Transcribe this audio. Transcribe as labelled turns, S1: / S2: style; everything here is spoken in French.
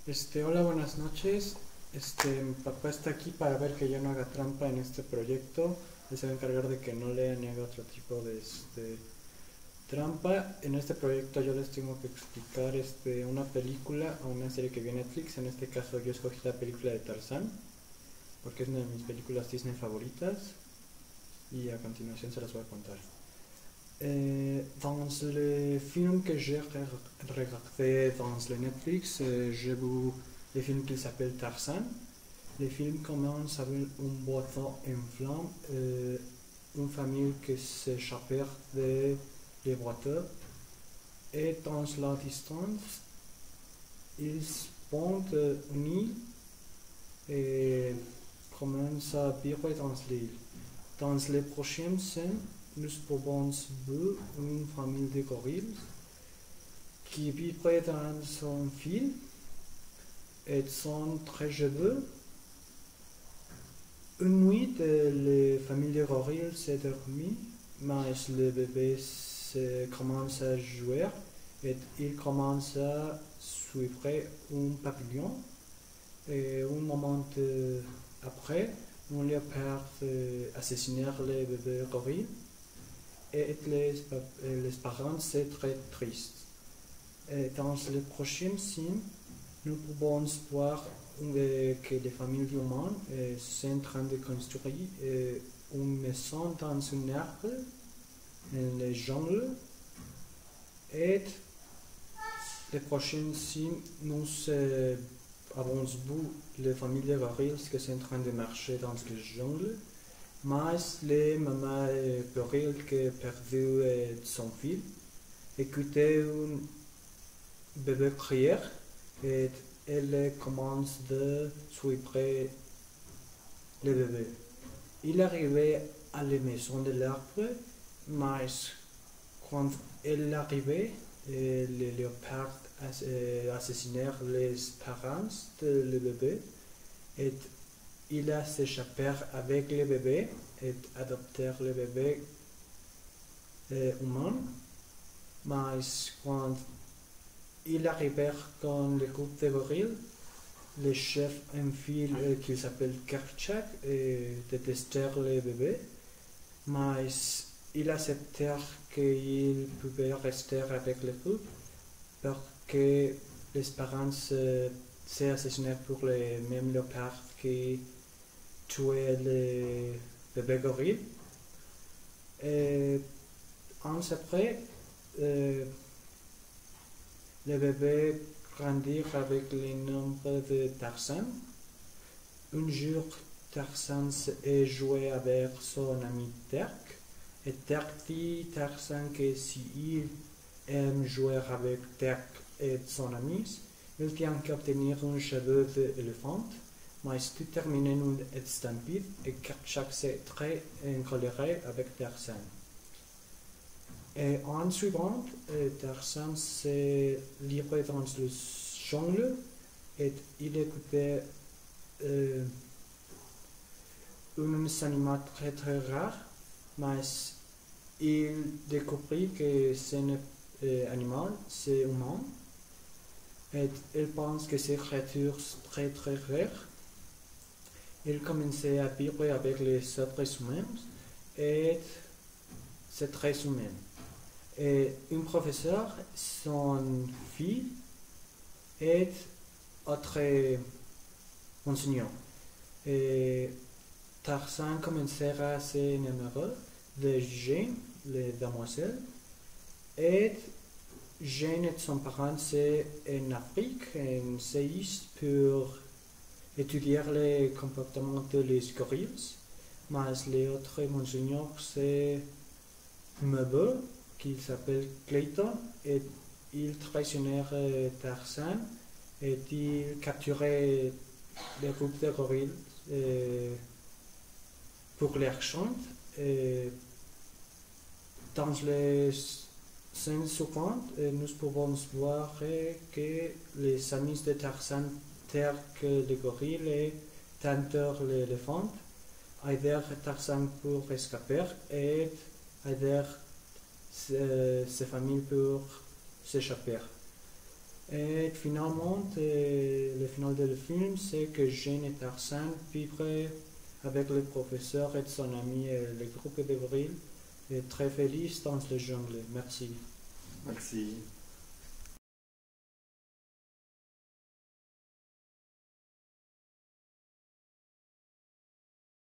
S1: Hola, buenas noches. Mi papá está aquí para ver que yo no haga trampa en este proyecto. Él se va a encargar de que no lea ni haga otro tipo de trampa. En este proyecto yo les tengo que explicar una película o una serie que viene a Netflix. En este caso yo escogí la película de Tarzán porque es una de mis películas Disney favoritas y a continuación se las voy a contar. Dans les films que j'ai regardés dans le Netflix, j'ai vu les films qui s'appellent Tarzan. Les films commencent avec un bateau en flammes, une famille qui s'échappe des bateaux, et dans la distance, ils pondent une île et commencent à vivre dans l'île. Dans les prochaines scènes, nous pouvons voir une famille de gorilles qui vivent dans son fil et sont très joyeux. Une nuit, la famille de gorilles s'est dormie, mais le bébé commence à jouer et il commence à suivre un papillon. Et un moment après, un léopard assassine le bébé gorille et les parents sont très tristes. Et dans les prochaines scènes, nous pouvons voir que les familles humaines sont en train de construire une maison dans un arbre, dans le jungle. Et les prochaines scènes, nous avons vu les familles de gorilles qui sont en train de marcher dans le jungle. Mais les mamans gorilles qui ont perdu son fils écoutaient un bébé crier et elle commence de suivre le bébé. Il arrivait à la maison de l'arbre, mais quand elle arrivait, le léopard assassinèrent les parents de le bébé et il a s'échappé avec le bébé et adopté le bébé humain. Mais quand il arrivait dans le groupe de gorilles, le chef un fils qui s'appelle Kerchak détestait le bébé, mais il acceptait qu'il pouvait rester avec le groupe parce que les parents s'est assassiné pour le même léopard qui tuait le bébé gorille. Et ans après, le bébé grandit avec le nombre de Tarzan. Un jour, Tarzan est joué avec son ami Terk. Et Terk dit Tarzan que s'il aime jouer avec Terk et son ami, il tient qu'à obtenir un cheveu d'éléphant. Mais tout termine en une estampide et Kerchak s'est très coléré avec Tarzan. Et en suivant, Tarzan s'est livré dans le jungle et il écoutait un animal très très rare, mais il découvrit que ce animal, c'est humain, et il pense que c'est une créature très très rare. Il commençait à vivre avec les autres humains et c'est très humain. Et un professeur, son fils, est autre enseignant. Et Tarzan commencera à s'énamorer de Jane, la demoiselle, et Jane et son parent c'est en Afrique, en séisme pour étudier le comportement des gorilles, mais l'autre enseignant c'est Meuble, qui s'appelle Clayton, et il traitionnèrent Tarzan et il capturait le groupe de gorilles pour leur chant. Dans les scènes suivantes, nous pouvons voir que les amis de Tarzan tels que les gorilles et tentent l'éléphant, aidèrent Tarzan pour escaper et aidèrent ses familles pour s'échapper. Et finalement, le final du film, c'est que Jane et Tarzan vivent avec le professeur et son ami et le groupe d'Avril, et très felices dans le jungle. Merci.
S2: Merci.